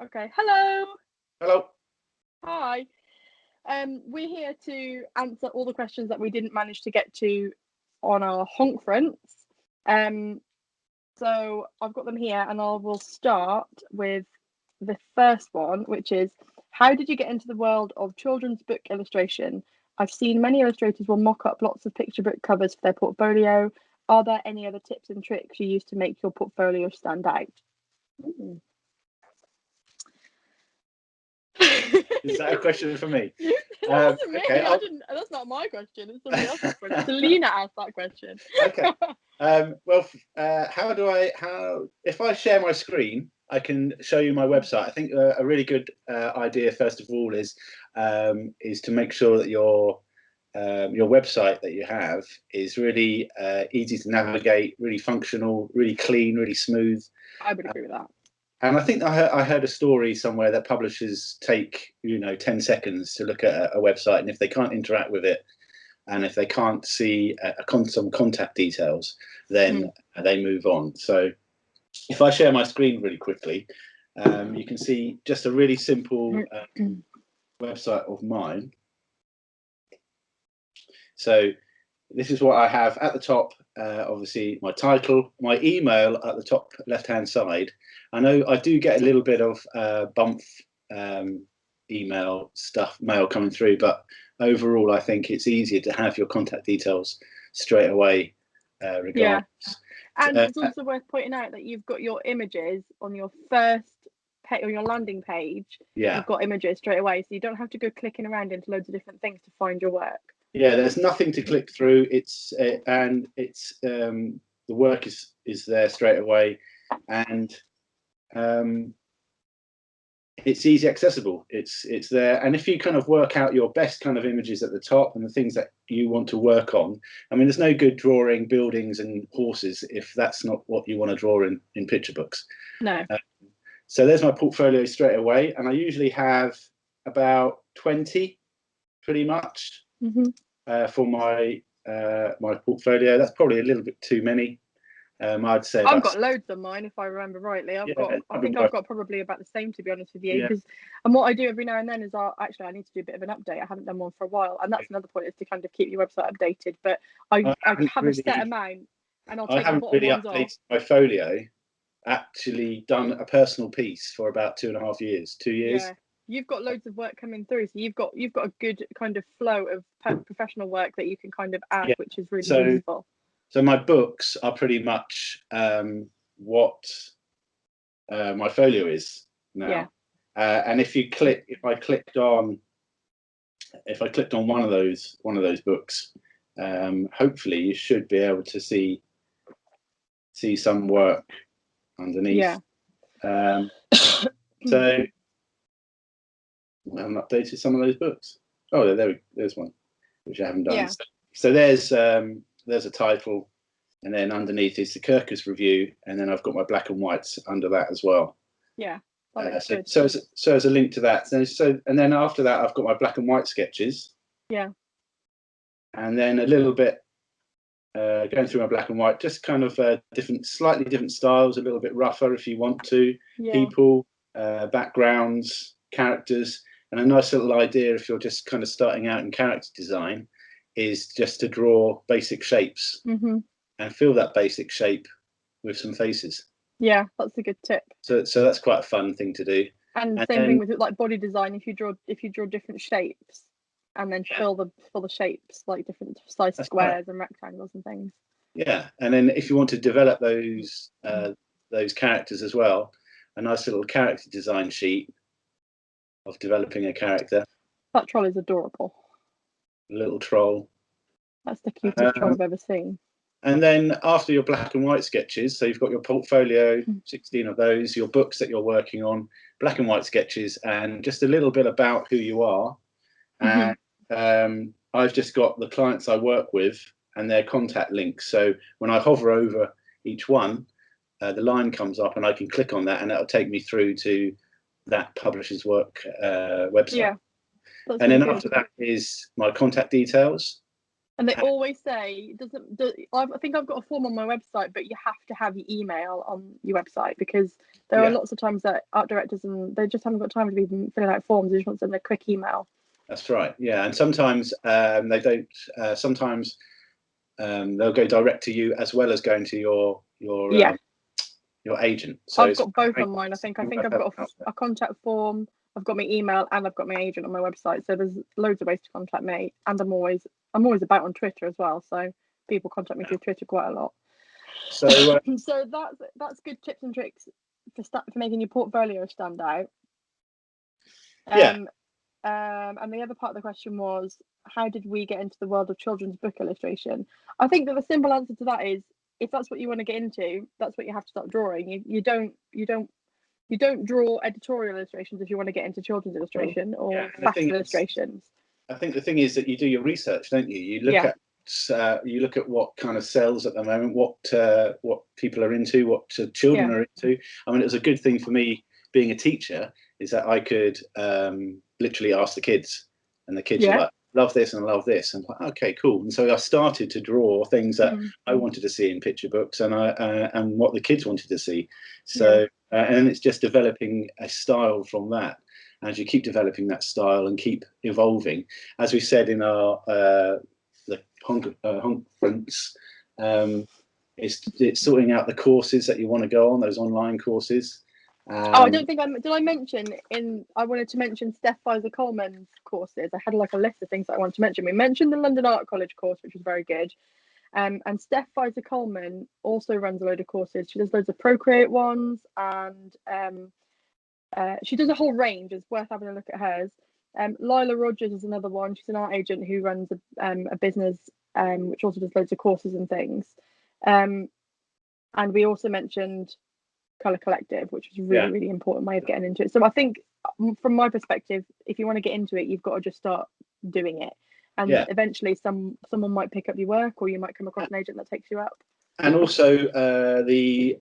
Okay. Hello. Hello. Hi. We're here to answer all the questions that we didn't manage to get to on our Honkference. So I've got them here, and I will start with the first one, which is, how did you get into the world of children's book illustration? I've seen many illustrators will mock up lots of picture book covers for their portfolio. Are there any other tips and tricks you use to make your portfolio stand out? Is that a question for me? It wasn't me. Okay, I didn't. That's not my question. It's somebody else's question. Selena asked that question. Okay. If I share my screen, I can show you my website. I think a really good idea, first of all, is to make sure that your website that you have is really easy to navigate, really functional, really clean, really smooth. I would agree with that. And I think I heard a story somewhere that publishers take 10 seconds to look at a website, and if they can't interact with it, and if they can't see some contact details, then they move on. So if I share my screen really quickly, you can see just a really simple website of mine. So this is what I have at the top. Obviously, my title, my email at the top left-hand side. I know I do get a little bit of bump email mail coming through, but overall, I think it's easier to have your contact details straight away. Regardless. Yeah, and it's also worth pointing out that you've got your images on your first page, on your landing page. Yeah, you've got images straight away, so you don't have to go clicking around into loads of different things to find your work. Yeah, there's nothing to click through. It's the work is there straight away, and it's easy accessible. It's there, and if you kind of work out your best kind of images at the top and the things that you want to work on, I mean, there's no good drawing buildings and horses if that's not what you want to draw in picture books. No. So there's my portfolio straight away, and I usually have about 20, pretty much, for my my portfolio. That's probably a little bit too many. I'd say I've got loads of mine, if I remember rightly. I think I've got probably about the same, to be honest with you. And what I do every now and then is I need to do a bit of an update. I haven't done one for a while, and that's another point, is to kind of keep your website updated. But I have a set amount, and I'll take the bottom ones off. My folio. Actually done a personal piece for about 2.5 years, 2 years. Yeah, you've got loads of work coming through, so you've got a good kind of flow of professional work that you can kind of add, which is really useful. So my books are pretty much what my folio is now. And if I clicked on one of those books, hopefully you should be able to see some work underneath. So I haven't updated some of those books. Oh, there's one which I haven't done. So there's a title, and then underneath is the Kirkus review, and then I've got my black and whites under that as well. So as a link to that. And then after that, I've got my black and white sketches. And then a little bit going through my black and white, just kind of slightly different styles, a little bit rougher if you want to. People, backgrounds, characters, and a nice little idea if you're just kind of starting out in character design is just to draw basic shapes and fill that basic shape with some faces. Yeah, that's a good tip. So that's quite a fun thing to do. And same thing with like body design. If you draw different shapes, and then fill the shapes, like different size squares and rectangles and things. Yeah, and then if you want to develop those characters as well, a nice little character design sheet of developing a character. That troll is adorable. A little troll. That's the cutest troll I've ever seen. And then after your black and white sketches, so you've got your portfolio, 16 of those, your books that you're working on, black and white sketches, and just a little bit about who you are. And I've just got the clients I work with and their contact links. So when I hover over each one, the line comes up and I can click on that, and that'll take me through to that publisher's work website. And then after that is my contact details. And they always say, I think I've got a form on my website, but you have to have your email on your website, because there are lots of times that art directors, and they just haven't got time to be filling out forms. They just want to send a quick email. That's right. Yeah, and sometimes they don't. Sometimes they'll go direct to you as well as going to your agent. So I've got both on mine. I think I've got a contact form. I've got my email, and I've got my agent on my website. So there's loads of ways to contact me, and I'm always about on Twitter as well. So people contact me through Twitter quite a lot. So so that's good tips and tricks for making your portfolio stand out. And the other part of the question was, how did we get into the world of children's book illustration? I think that the simple answer to that is, if that's what you want to get into, that's what you have to start drawing. You don't draw editorial illustrations if you want to get into children's illustration or fashion illustrations. I think the thing is that you do your research, don't you? You look at what kind of sells at the moment, what people are into, what children are into. I mean, it was a good thing for me being a teacher, is that I could literally ask the kids, and the kids were like, love this and love this, and like, okay, cool. And so I started to draw things that I wanted to see in picture books, and and what the kids wanted to see. So and it's just developing a style from that. As you keep developing that style and keep evolving, as we said in our the Honkference, it's sorting out the courses that you want to go on, those online courses. I don't think did I mention I wanted to mention Steph Pfizer Coleman's courses. I had like a list of things that I wanted to mention. We mentioned the London Art College course, which was very good. And Steph Pfizer Coleman also runs a load of courses. She does loads of Procreate ones, and she does a whole range. It's worth having a look at hers. Lila Rogers is another one. She's an art agent who runs a business which also does loads of courses and things. And we also mentioned Colour Collective, which is really, really important way of getting into it. So I think, from my perspective, if you want to get into it, you've got to just start doing it. And eventually someone might pick up your work, or you might come across an agent that takes you up. And also the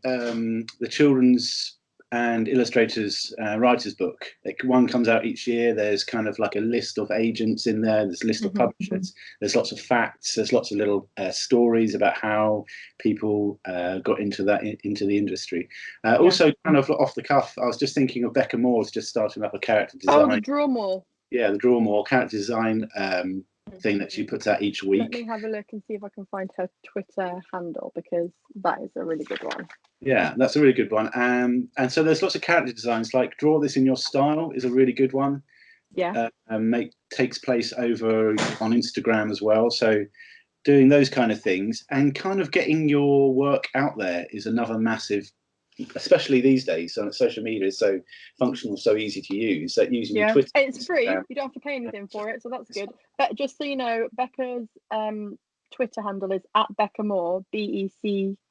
children's and illustrators writers book. One comes out each year. There's kind of like a list of agents in there. There's a list of publishers. There's lots of facts. There's lots of little stories about how people got into the industry. Also, kind of off the cuff, I was just thinking of Becca Moore's just starting up a character design. Oh, the Draw More. Yeah, the Draw More character design thing that she puts out each week. Let me have a look and see if I can find her Twitter handle, because that is a really good one. Yeah, that's a really good one. And so there's lots of character designs, like Draw This in Your Style is a really good one. Yeah. Takes place over on Instagram as well. So doing those kind of things and kind of getting your work out there is another massive, especially these days. So social media is so functional, so easy to use, that using your Twitter. It's free. You don't have to pay anything for it, so that's good. But just so you know, Becca's Twitter handle is @BeccaMoore, BeckaMoor,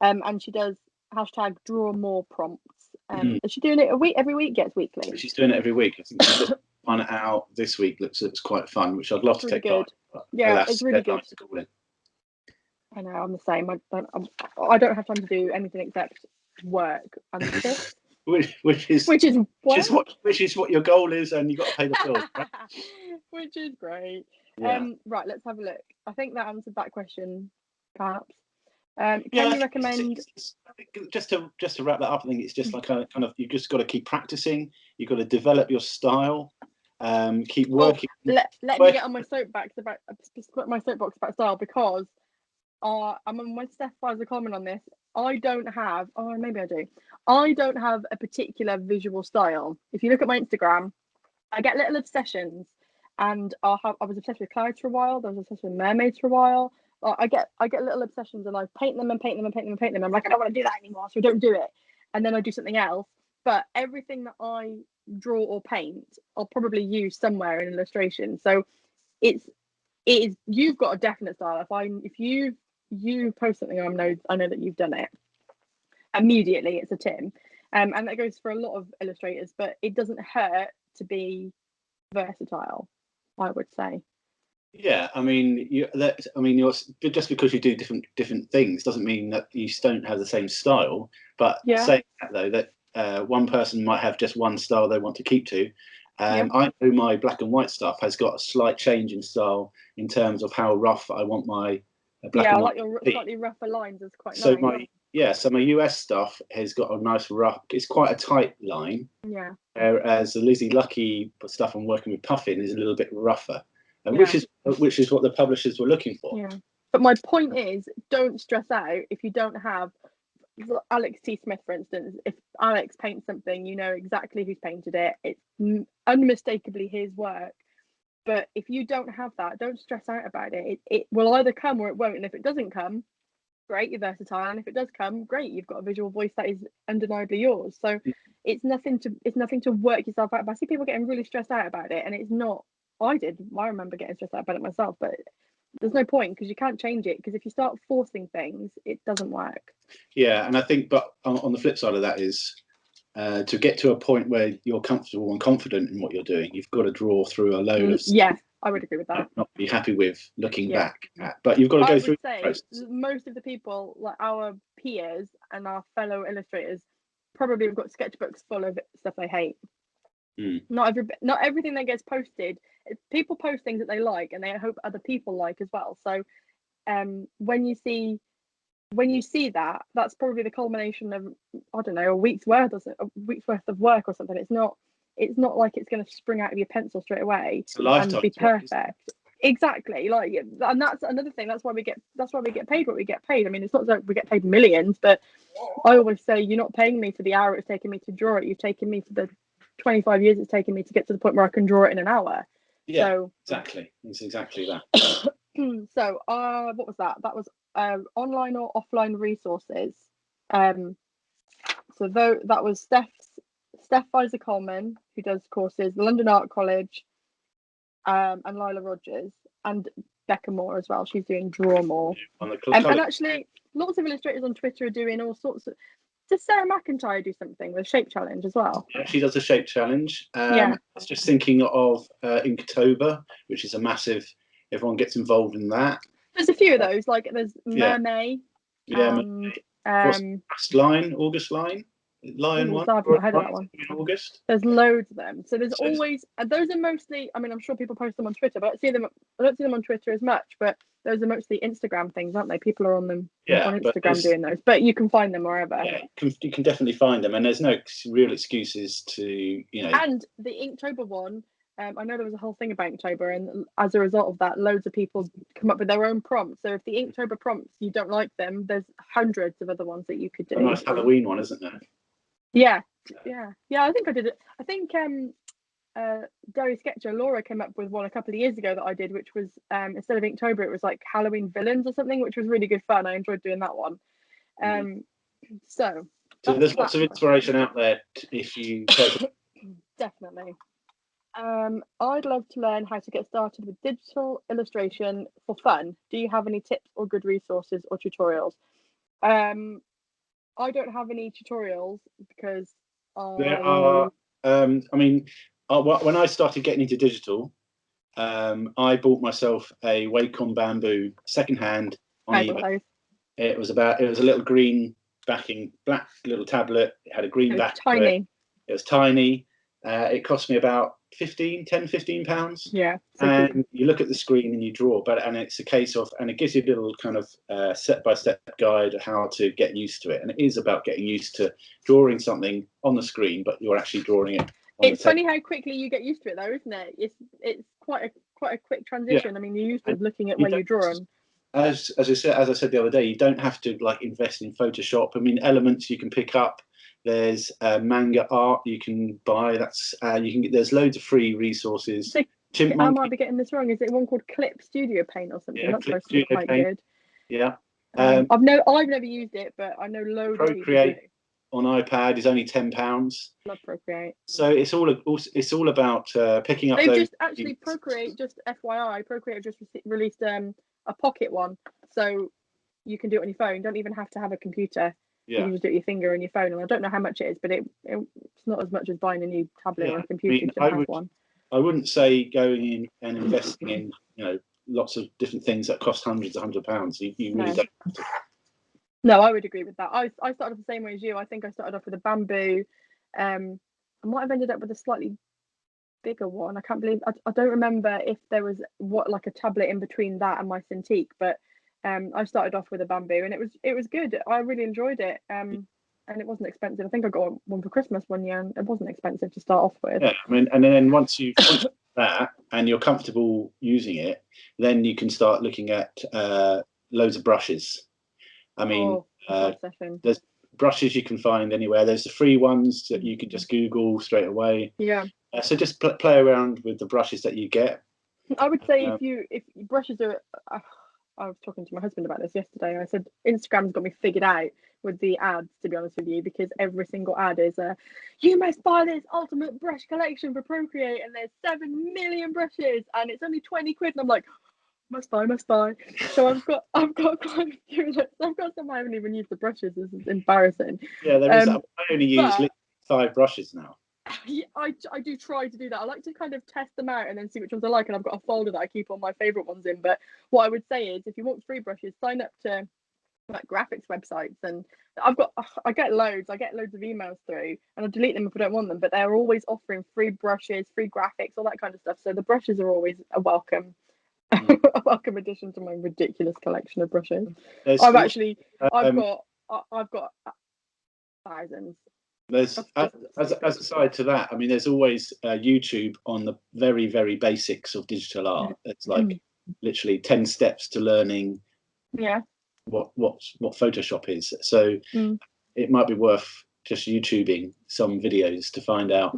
and she does #DrawMore prompts. Is she doing it every week? Yes, weekly. She's doing it every week. I think she's got one out this week. Looks quite fun, which I'd love to take part. Yeah, it's really good. I know, I'm the same. I don't have time to do anything except work and this. which is what your goal is, and you've got to pay the bills, right? Which is great. Right, let's have a look. I think that answered that question, perhaps. Can you recommend? Just to wrap that up, I think it's just like a kind of, you've just got to keep practicing. You've got to develop your style. Keep working. Let me get on my soapbox about style, because I'm on my Steph Pfizer comment on this. I don't have, maybe I do. I don't have a particular visual style. If you look at my Instagram, I get little obsessions, and I was obsessed with clouds for a while. I was obsessed with mermaids for a while. I get little obsessions, and I paint them and paint them and paint them and paint them. I'm like, I don't want to do that anymore, so I don't do it. And then I do something else. But everything that I draw or paint, I'll probably use somewhere in illustration. So it is. You've got a definite style. If you post something, I know that you've done it. Immediately, it's a Tim, and that goes for a lot of illustrators. But it doesn't hurt to be versatile, I would say. Yeah, I mean, you're just because you do different things doesn't mean that you don't have the same style. But saying that, though, that one person might have just one style they want to keep to, I know my black and white stuff has got a slight change in style in terms of how rough I want my black and white. I like your slightly rougher lines. It's quite So nice. so my US stuff has got a nice rough. It's quite a tight line. Yeah. Whereas the Lizzie Lucky stuff I'm working with Puffin is a little bit rougher, which is what the publishers were looking for. Yeah. But my point is, don't stress out if you don't have Alex T. Smith, for instance. If Alex paints something, you know exactly who's painted it. It's unmistakably his work. But if you don't have that, don't stress out about it. It will either come or it won't. And if it doesn't come, great, you're versatile. And if it does come, great, you've got a visual voice that is undeniably yours. So it's nothing to work yourself out. But I see people getting really stressed out about it, and it's not. I remember getting stressed out about it myself, but there's no point because you can't change it. Because if you start forcing things, it doesn't work. Yeah, and I think, but on the flip side of that is to get to a point where you're comfortable and confident in what you're doing, you've got to draw through a load of stuff. Yeah, I would agree with that. Not be happy with looking back at, but you've got to go through the process. Most of the people, like our peers and our fellow illustrators, probably have got sketchbooks full of stuff they hate. Not everything that gets posted. People post things that they like, and they hope other people like as well. So, when you see that, that's probably the culmination of, I don't know, a week's worth of work or something. It's not like it's going to spring out of your pencil straight away and be perfect. Exactly. Like, and that's another thing. That's why we get paid what we get paid. I mean, it's not that we get paid millions, but I always say you're not paying me for the hour it's taken me to draw it. You've taken me for the 25 years it's taken me to get to the point where I can draw it in an hour. Yeah, so, exactly. It's exactly that. So, what was that? That was online or offline resources. So that was Steph Weiser-Coleman, who does courses, the London Art College, and Lila Rogers, and Becca Moore as well. She's doing Draw More. And actually, lots of illustrators on Twitter are doing all sorts of. Does Sarah McIntyre do something with Shape Challenge as well? She does a Shape Challenge. I was just thinking of Inktober, which is a massive. Everyone gets involved in that. There's a few of those. Like there's Mermay. And August Line. Lion one. I've not heard of that one. In August. There's loads of them. So there's always, those are mostly, I mean, I'm sure people post them on Twitter, but I don't see them on Twitter as much, but those are mostly Instagram things, aren't they? People are on them on Instagram doing those, but you can find them wherever. Yeah, you can definitely find them, and there's no real excuses to, And the Inktober one, I know there was a whole thing about Inktober, and as a result of that, loads of people come up with their own prompts. So if the Inktober prompts, you don't like them, there's hundreds of other ones that you could do. A nice Halloween one, isn't there? Yeah. I think I did it. I think Derry Sketcher Laura came up with one a couple of years ago that I did, which was instead of Inktober, it was like Halloween villains or something, which was really good fun. I enjoyed doing that one. So there's lots of inspiration out there if you definitely. I'd love to learn how to get started with digital illustration for fun. Do you have any tips or good resources or tutorials? I don't have any tutorials because there are. When I started getting into digital, I bought myself a Wacom Bamboo secondhand on eBay. It was a little green backing, black little tablet. It had a green back. Tiny. It was tiny. It cost me about £15. Yeah. And you look at the screen and you draw, and it's a case of, and it gives you a little kind of step-by-step guide of how to get used to it. And it is about getting used to drawing something on the screen, but you're actually drawing it. It's funny how quickly you get used to it, though, isn't it? It's quite a quick transition. Yeah. I mean, you're used to looking at where you're drawing. As I said the other day, you don't have to invest in Photoshop. I mean, elements you can pick up. There's manga art you can buy. There's loads of free resources. I might be getting this wrong. Is it one called Clip Studio Paint or something? Yeah, that's supposed to be quite good. Yeah. I've never used it, but I know loads of people do. On iPad is only £10. Love Procreate. So it's all about picking up. They've just actually Procreate. Just FYI, Procreate just released a pocket one, so you can do it on your phone. You don't even have to have a computer. Yeah. You can just do it with your finger and your phone, and I don't know how much it is, but it's not as much as buying a new tablet or a computer to have one. I wouldn't say going in and investing in lots of different things that cost hundreds of £100. You really don't have to. No, I would agree with that. I started off the same way as you. I think I started off with a bamboo. I might have ended up with a slightly bigger one. I can't believe I don't remember if there was like a tablet in between that and my Cintiq, but I started off with a bamboo, and it was good. I really enjoyed it. And it wasn't expensive. I think I got one for Christmas one year, and it wasn't expensive to start off with. Yeah, I mean, and then once you've that and you're comfortable using it, then you can start looking at loads of brushes. I mean, there's brushes you can find anywhere. There's the free ones that you can just Google straight away. Yeah. So just play around with the brushes that you get. I would say if brushes are, I was talking to my husband about this yesterday. I said Instagram's got me figured out with the ads, to be honest with you, because every single ad is you must buy this ultimate brush collection for Procreate, and there's 7 million brushes, and it's only 20 quid, and I'm like, must buy. So I've got quite a few of those. I've got some I haven't even used the brushes. This is embarrassing. Yeah, there is. I only use 5 brushes now. Yeah, I do try to do that. I like to kind of test them out and then see which ones I like, and I've got a folder that I keep all my favorite ones in. But what I would say is, if you want free brushes, sign up to like graphics websites, and I get loads of emails through, and I delete them if I don't want them, but they're always offering free brushes, free graphics, all that kind of stuff. So the brushes are always a welcome a welcome addition to my ridiculous collection of brushes. I've got thousands. There's as a side to that, I mean, there's always YouTube on the very, very basics of digital art. It's like literally 10 steps to learning what Photoshop is. So it might be worth just YouTubing some videos to find out.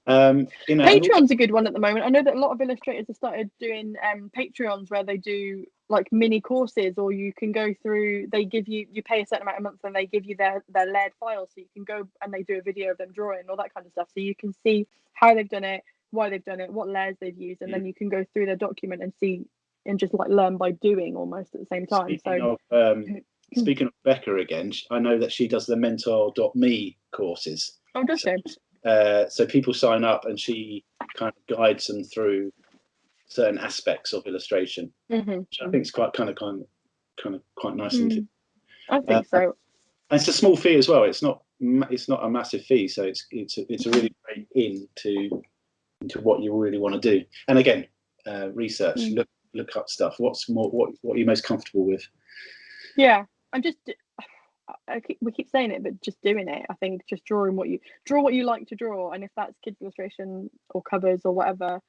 Patreon's a good one at the moment. I know that a lot of illustrators have started doing Patreons where they do like mini courses, or you can go through, they give you pay a certain amount a month, and they give you their layered files, so you can go and they do a video of them drawing, all that kind of stuff, so you can see how they've done it, why they've done it, what layers they've used, and then you can go through their document and see and just like learn by doing almost at the same time. Speaking of Becca again, I know that she does the mentor.me courses. Oh, does she? So people sign up, and she kind of guides them through certain aspects of illustration, which I think is quite nice. I think so. And it's a small fee as well. It's not a massive fee, so it's a really great into what you really want to do. And again, research, look up stuff. What are you most comfortable with? Yeah, I'm just. We keep saying it, but just doing it. I think just drawing what you like to draw, and if that's kids illustration or covers or whatever,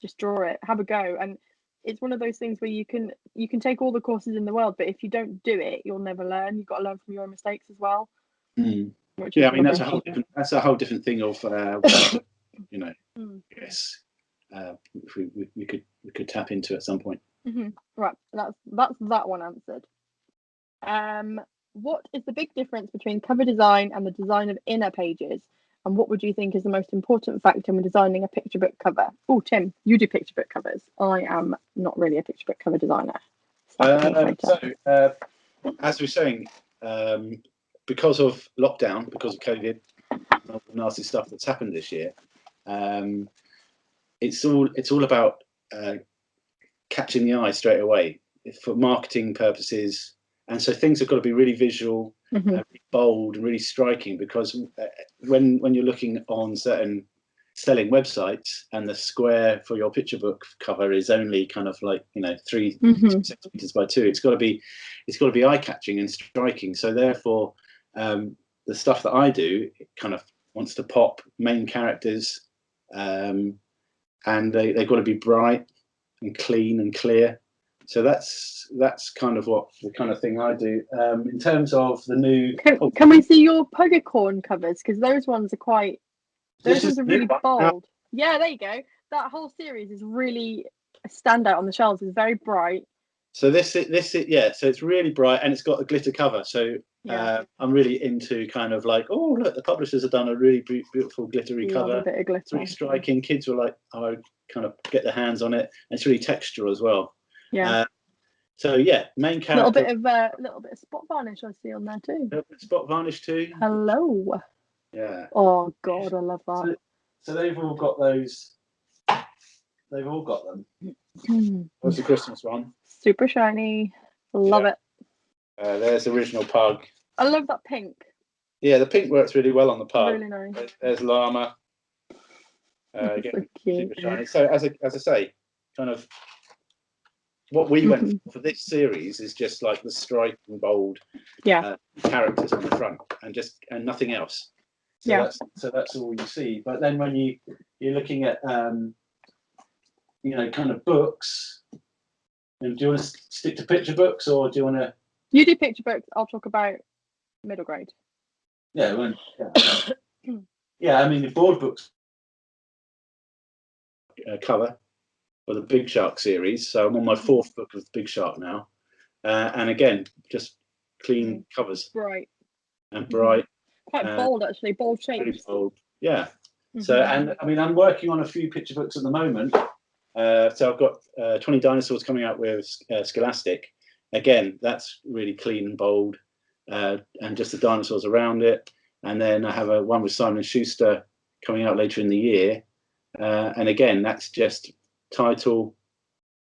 just draw it, have a go. And it's one of those things where you can take all the courses in the world, but if you don't do it, you'll never learn. You've got to learn from your own mistakes as well. Yeah, I mean, that's a whole different thing of yes, if we could tap into at some point. Right, that's that one answered. What is the big difference between cover design and the design of inner pages? And what would you think is the most important factor when designing a picture book cover? Oh, Tim, you do picture book covers. I am not really a picture book cover designer. As we're saying, because of lockdown, because of COVID, and all the nasty stuff that's happened this year, it's all about catching the eye straight away for marketing purposes. And so things have got to be really visual, really bold, and really striking, because when you're looking on certain selling websites and the square for your picture book cover is only kind of like 3 centimeters by 2, it's got to be eye-catching and striking. So therefore, the stuff that I do, it kind of wants to pop main characters, and they've got to be bright and clean and clear. So that's kind of the kind of thing I do. In terms of the new, can we see your Puggercorn covers? Because those ones are really bold. Yeah, there you go. That whole series is really a standout on the shelves. It's very bright. So this yeah. So it's really bright, and it's got a glitter cover. So I'm really into kind of like, oh look, the publishers have done a really beautiful glittery cover. A bit of glitter. It's really striking. Kids were like, oh, kind of get their hands on it. And it's really textural as well. Yeah. So yeah, main character. A little bit of spot varnish I see on there too. A little bit of spot varnish too. Hello. Yeah. Oh God, I love that. So they've all got those. They've all got them. What's the Christmas one? Super shiny. Love it. There's the original pug. I love that pink. Yeah, the pink works really well on the pug. Really nice. There's llama. Again, So cute. super shiny. So as I say, kind of what we went for this series is just like the striking bold characters on the front and nothing else. So that's all you see. But then when you're looking at kind of books, do you want to stick to picture books or do you want to? You do picture books. I'll talk about middle grade. Yeah, yeah. I mean the board books cover for the Big Shark series. So I'm on my 4th book of Big Shark now, and again, just clean covers, bright and bright, quite bold actually, bold shapes. Really bold, yeah. So and I mean I'm working on a few picture books at the moment. So I've got 20 Dinosaurs coming out with Scholastic. Again, that's really clean and bold, and just the dinosaurs around it. And then I have one with Simon & Schuster coming out later in the year. And again, that's just title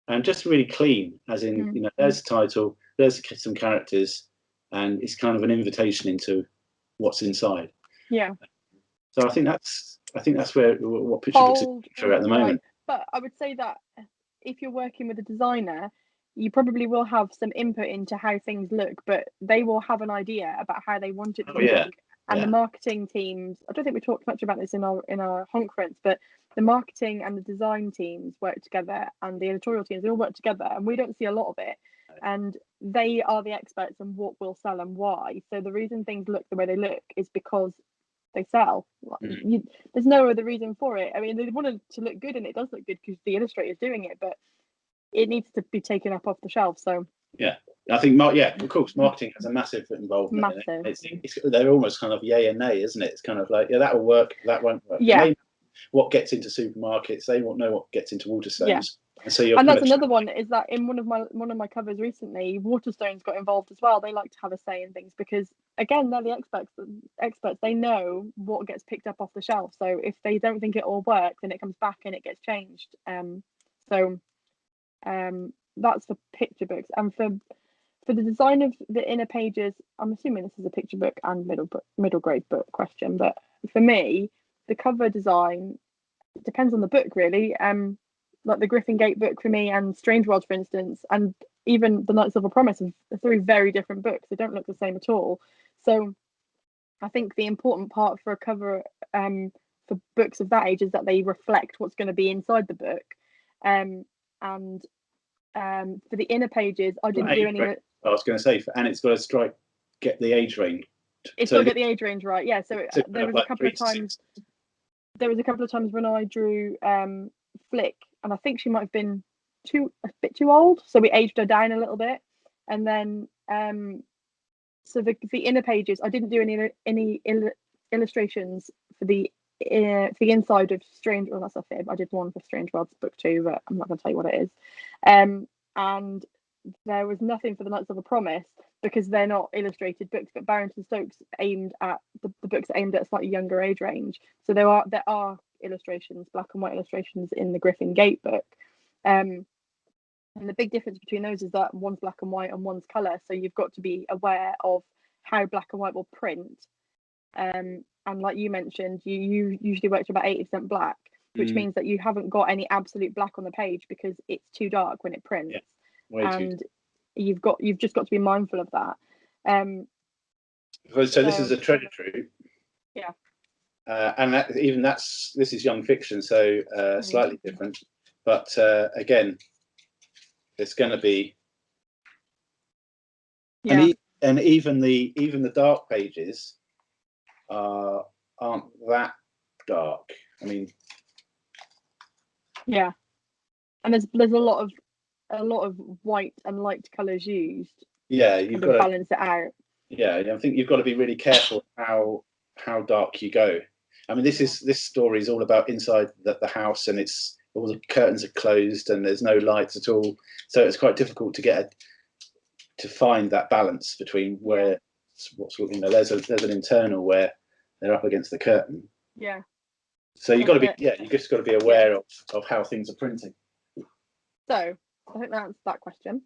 and just really clean, as in, there's the title, there's some characters, and it's kind of an invitation into what's inside. Yeah. So I think that's what picture books are at the moment. But I would say that if you're working with a designer, you probably will have some input into how things look, but they will have an idea about how they want it to look. And the marketing teams, I don't think we talked much about this in our Honkference, but the marketing and the design teams work together, and the editorial teams, they all work together, and we don't see a lot of it. And they are the experts on what will sell and why. So the reason things look the way they look is because they sell. There's no other reason for it. I mean, they want it to look good, and it does look good because the illustrator's doing it, but it needs to be taken up off the shelf. So yeah, I think of course marketing has a massive involvement in it. They're almost kind of yay and nay, isn't it? It's kind of like, yeah, that will work, that won't work. They know what gets into supermarkets, they won't know what gets into Waterstones. And that's another one, is that in one of my covers recently, Waterstones got involved as well. They like to have a say in things because, again, they're the experts. They know what gets picked up off the shelf. So if they don't think it all works, then it comes back and it gets changed. That's for picture books. And for the design of the inner pages, I'm assuming this is a picture book and middle grade book question, but for me, the cover design depends on the book really. Like the Griffin Gate book for me and Strange World, for instance, and even the Knights of a Promise are 3 very different books. They don't look the same at all. So I think the important part for a cover for books of that age is that they reflect what's going to be inside the book. And for the inner pages, I didn't do any. I was going to say, and it's got to get the age range. It's got to get the age range right. Yeah. So there was a couple of times. There was a couple of times when I drew Flick, and I think she might have been a bit too old, so we aged her down a little bit. And then so the inner pages, I didn't do any illustrations for the inside of Strange. Well, that's a fib. I did one for Strange Worlds book 2, but I'm not going to tell you what it is. And there was nothing for the Knights of a Promise because they're not illustrated books, but Barrington Stokes aimed at the books aimed at a slightly younger age range. So there are illustrations, black and white illustrations in the Griffin Gate book. And the big difference between those is that one's black and white and one's colour. So you've got to be aware of how black and white will print. And like you mentioned, you usually work to about 80% black, which means that you haven't got any absolute black on the page because it's too dark when it prints. And you've just got to be mindful of that. So this is a treasure troop. Yeah. And this is young fiction, so slightly different. But again, it's going to be. Yeah. And even the dark pages aren't that dark. I mean. Yeah. And there's a lot of white and light colours used. Yeah, you've got to balance it out. Yeah, I think you've got to be really careful how dark you go. I mean, this story is all about inside the house, and it's all the curtains are closed and there's no lights at all. So it's quite difficult to find that balance between where there's an internal where they're up against the curtain. Yeah. So you've got to be you just got to be aware of how things are printing. So I think that's that question.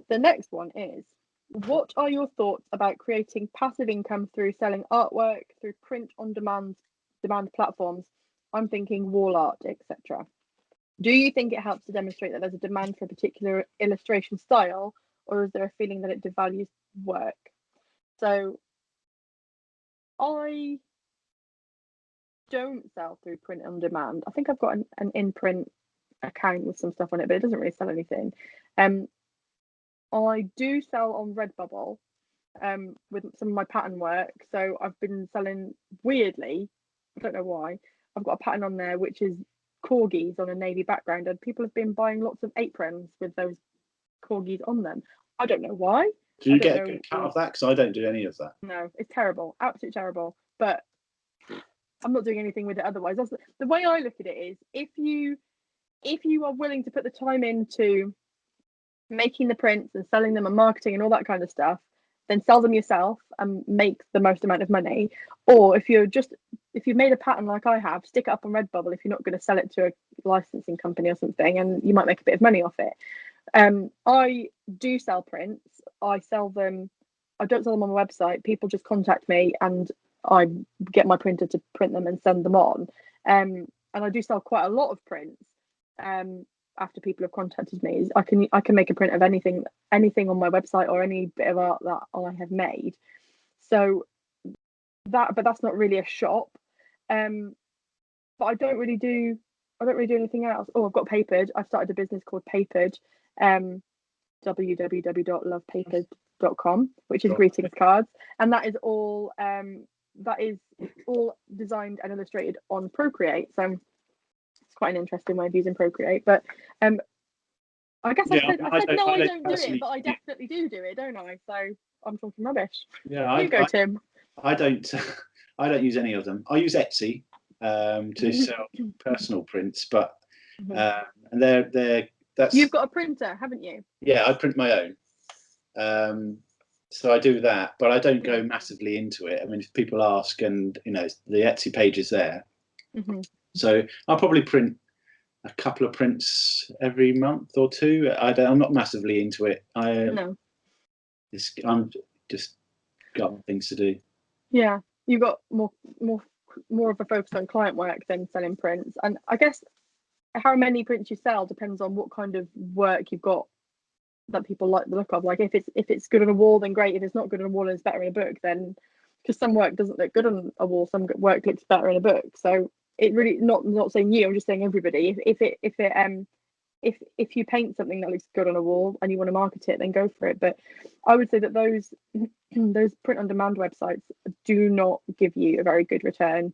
The next one is, what are your thoughts about creating passive income through selling artwork through print on demand platforms? I'm thinking wall art, etc. Do you think it helps to demonstrate that there's a demand for a particular illustration style, or is there a feeling that it devalues work? So I don't sell through print on demand. I think I've got an in-print account with some stuff on it, but it doesn't really sell anything. I do sell on Redbubble with some of my pattern work. So I've been selling, weirdly, I don't know why, I've got a pattern on there which is corgis on a navy background, and people have been buying lots of aprons with those corgis on them. I don't know why. Do you get a good cut of that? Because I don't do any of that. No, it's terrible, absolutely terrible. But I'm not doing anything with it otherwise. That's the way I look at it is, if you are willing to put the time into making the prints and selling them and marketing and all that kind of stuff, then sell them yourself and make the most amount of money. Or if you've made a pattern like I have, stick it up on Redbubble if you're not going to sell it to a licensing company or something, and you might make a bit of money off it. I do sell prints. I sell them. I don't sell them on my website. People just contact me and I get my printer to print them and send them on. And I do sell quite a lot of prints. After people have contacted me, I can make a print of anything on my website or any bit of art that I have made. So but that's not really a shop. But I don't really do anything else. Oh, I've got Papered. I've started a business called Papered, www.lovepapered.com, which is greetings cards, and that is all designed and illustrated on Procreate. So it's quite an interesting way of using Procreate. But I guess I said I don't do it, but I definitely do it, don't I? So I'm talking rubbish. Yeah, you go, Tim. I don't use any of them. I use Etsy to sell personal prints, but and that's. You've got a printer, haven't you? Yeah, I print my own. So I do that, but I don't go massively into it. I mean, if people ask, and the Etsy page is there, so I'll probably print a couple of prints every month or two. I'm not massively into it. I'm just got things to do. Yeah, you've got more of a focus on client work than selling prints, and I guess how many prints you sell depends on what kind of work you've got that people like the look of. Like if it's good on a wall, then great. If it's not good on a wall and it's better in a book, then because some work doesn't look good on a wall, some work looks better in a book. So it really not saying you. I'm just saying everybody. If you paint something that looks good on a wall and you want to market it, then go for it. But I would say that those print on demand websites do not give you a very good return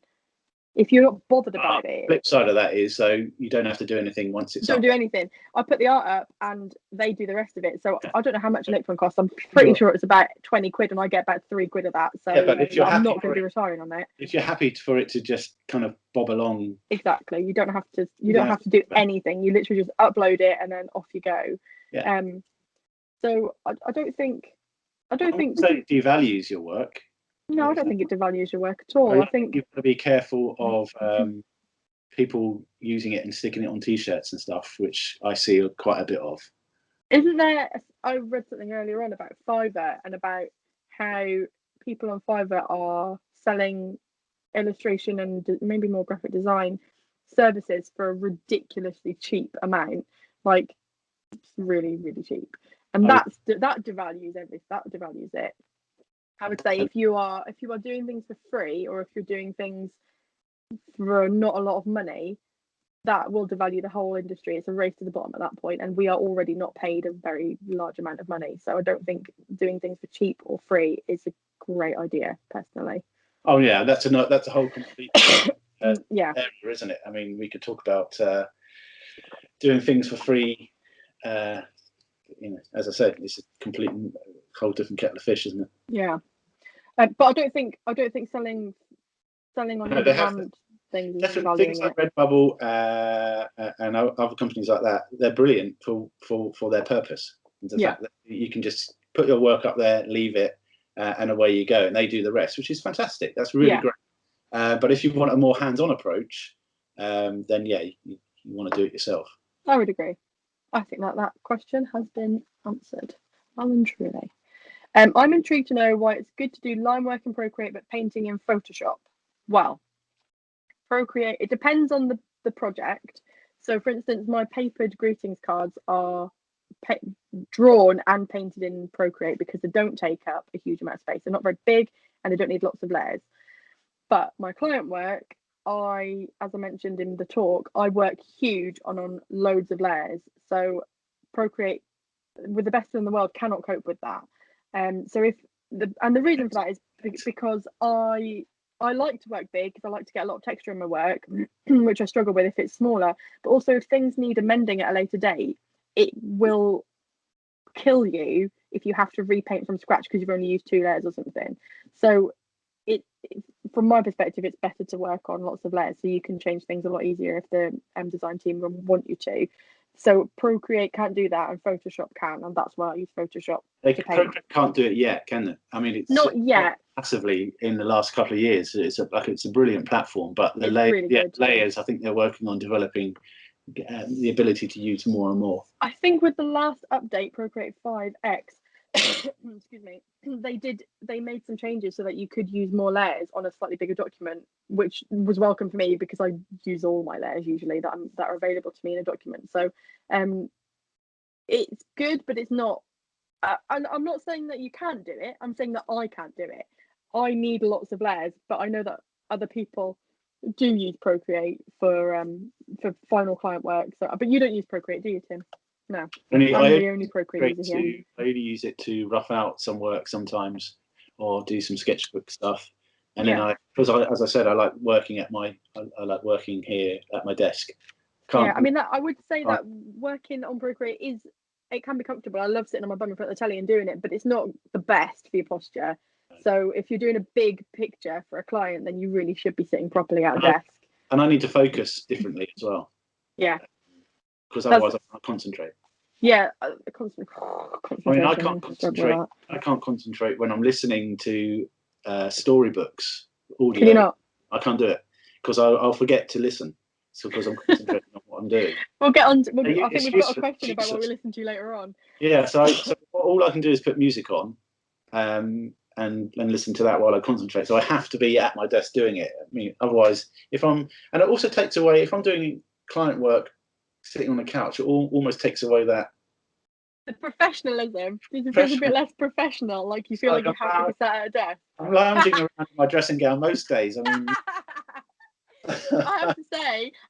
if you're not bothered about it. Flip side of that is, so you don't have to do anything once it's don't do anything. I put the art up and they do the rest of it. So I don't know how much an apron costs. I'm pretty sure it's about 20 quid and I get about 3 quid of that. So but if you're I'm not going to be retiring on it. If you're happy for it to just kind of bob along. Exactly. You don't have to do anything. You literally just upload it and then off you go. Yeah. So I don't think so it devalues your work. No, I don't think it devalues your work at all. I think you've got to be careful of people using it and sticking it on t-shirts and stuff, which I see quite a bit of. Isn't there? I read something earlier on about Fiverr and about how people on Fiverr are selling illustration and maybe more graphic design services for a ridiculously cheap amount, like it's really, really cheap, and that devalues everything. That devalues it. I would say if you are doing things for free, or if you're doing things for not a lot of money, that will devalue the whole industry. It's a race to the bottom at that point, and we are already not paid a very large amount of money. So I don't think doing things for cheap or free is a great idea, personally. Oh yeah, that's a whole complete area, isn't it? I mean, we could talk about doing things for free. As I said, it's a complete whole different kettle of fish, isn't it? Yeah, but I don't think selling on demand things is definitely things like Redbubble and other companies like that. They're brilliant for their purpose. The fact that you can just put your work up there, leave it, and away you go, and they do the rest, which is fantastic. That's really great. But if you want a more hands-on approach, then you want to do it yourself. I would agree. I think that question has been answered well and truly. I'm intrigued to know why it's good to do line work in Procreate but painting in Photoshop. Well, Procreate, it depends on the project. So for instance, my papered greetings cards are drawn and painted in Procreate because they don't take up a huge amount of space. They're not very big and they don't need lots of layers. But my client work, as I mentioned in the talk, I work huge on loads of layers. So Procreate, with the best in the world, cannot cope with that. So the reason for that is because I like to work big because I like to get a lot of texture in my work, which I struggle with if it's smaller. But also, if things need amending at a later date, it will kill you if you have to repaint from scratch because you've only used 2 layers or something. So from my perspective, it's better to work on lots of layers so you can change things a lot easier if the design team want you to. So Procreate can't do that and Photoshop can, and that's why I use Photoshop. Procreate can't do it yet, can they? I mean, it's not yet. Massively in the last couple of years. It's a brilliant platform, but the layers, I think they're working on developing the ability to use more and more. I think with the last update, Procreate 5X, excuse me, they made some changes so that you could use more layers on a slightly bigger document, which was welcome for me because I use all my layers usually that are available to me in a document. So it's good, but it's not. I'm not saying that you can't do it. I'm saying that I can't do it. I need lots of layers, but I know that other people do use Procreate for final client work. So, but you don't use Procreate, do you, Tim? No, I'm the only Procreate user here. I only use it to rough out some work sometimes, or do some sketchbook stuff. And then as I said, I like working here at my desk. I mean, I would say that working on Procreate it can be comfortable. I love sitting on my bum in front of the telly and doing it, but it's not the best for your posture. So if you're doing a big picture for a client, then you really should be sitting properly at a desk. And I need to focus differently as well. Yeah. Because otherwise I can't concentrate. Yeah. I mean, I can't concentrate. I can't concentrate when I'm listening to storybooks, audio. Can you not? I can't do it because I'll forget to listen. So because I'm concentrating on what I'm doing. We'll get on. I think we've got a question about what we listen to later on. Yeah. So all I can do is put music on, and listen to that while I concentrate. So I have to be at my desk doing it. I mean, otherwise, and it also takes away if I'm doing client work, sitting on the couch, it almost takes away that. The professionalism. It feels a bit less professional. Like you feel like you have to be sat at a desk. I'm lounging around in my dressing gown most days. I mean. I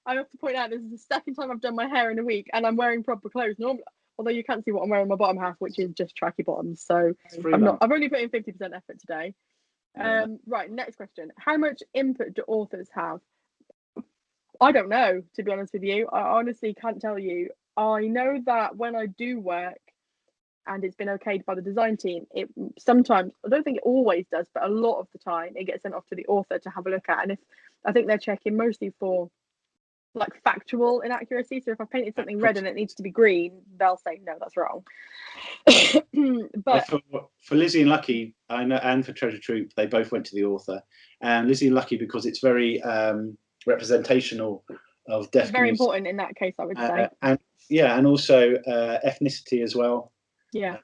have to point out this is the second time I've done my hair in a week and I'm wearing proper clothes normally, although you can't see what I'm wearing in my bottom half, which is just tracky bottoms. So I've only put in 50% effort today. Right, next question. How much input do authors have? I don't know, to be honest with you. I honestly can't tell you. I know that when I do work and it's been okayed by the design team, it sometimes, I don't think it always does, but a lot of the time it gets sent off to the author to have a look at. And if I think they're checking mostly for like factual inaccuracy. So if I painted something red and it needs to be green, they'll say no, that's wrong. But for Lizzie and Lucky, I know, and for Treasure Troop, they both went to the author. And Lizzie and Lucky because it's very representational of deaf. Very important in that case, I would say. And also ethnicity as well. Yeah.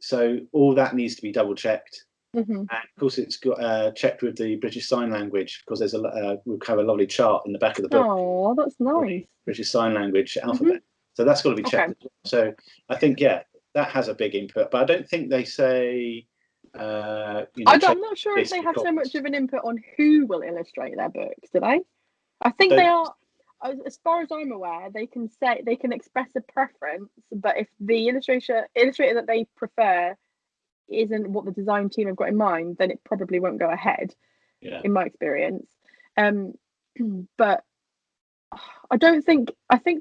So all that needs to be double checked. Mm-hmm. And of course, it's got checked with the British Sign Language because there's we'll have a lovely chart in the back of the book. Oh, that's nice. British Sign Language alphabet. So that's got to be checked. Okay. So I think that has a big input, but I don't think they say. I'm not sure if they have so much of an input on who will illustrate their books. Do they? I think they are. As far as I'm aware, they can express a preference, but if the illustrator that they prefer isn't what the design team have got in mind, then it probably won't go ahead. In my experience. But I think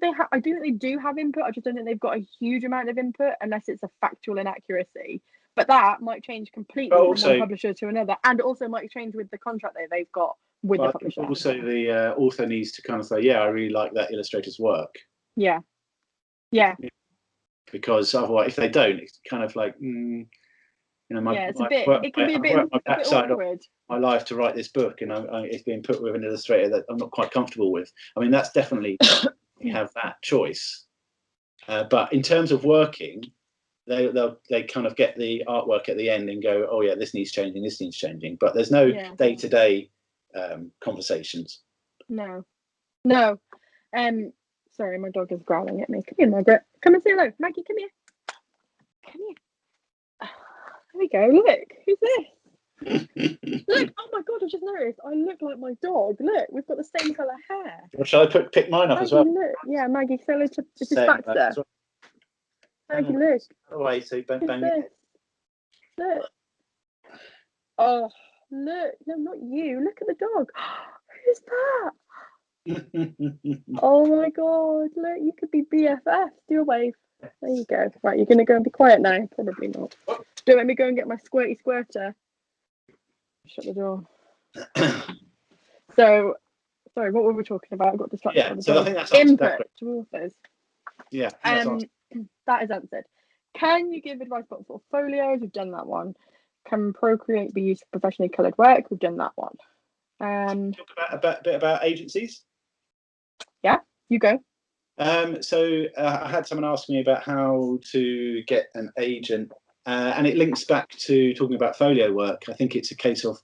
they do have input. I just don't think they've got a huge amount of input unless it's a factual inaccuracy. But that might change completely from one publisher to another, and also might change with the contract that they've got with the publisher. Also, the author needs to kind of say, "Yeah, I really like that illustrator's work." Yeah. Because otherwise, if they don't, it's kind of like, it can be a bit awkward. My life to write this book, and it's being put with an illustrator that I'm not quite comfortable with. I mean, that's definitely you have that choice. But in terms of working, they kind of get the artwork at the end and go, oh yeah, this needs changing. But there's no day-to-day conversations. No. Sorry, my dog is growling at me. Come here, Margaret. Come and say hello. Maggie, come here. Come here. There we go. Look, who's this? Look, oh my god, I just noticed. I look like my dog. Look, we've got the same colour hair. Well, shall I pick mine up Maggie, as well? look. Yeah, Maggie, say hello to this Same, Baxter. well. Maggie, look. Away, so bang, Who's bang. this? Look. Oh, look. No, not you. Look at the dog. Who's that? Oh my god, look, you could be BFF. Do a wave. There you go. Right, you're gonna go and be quiet now. Probably not. Don't let me go and get my squirty squirter. Shut the door. So, sorry, what were we talking about? I got distracted. Yeah, so I think that's input to authors. Yeah, that is answered. Can you give advice about portfolios? We've done that one. Can Procreate be used for professionally coloured work? We've done that one. Talk a bit about agencies. Yeah, you go. So I had someone ask me about how to get an agent, and it links back to talking about folio work. I think it's a case of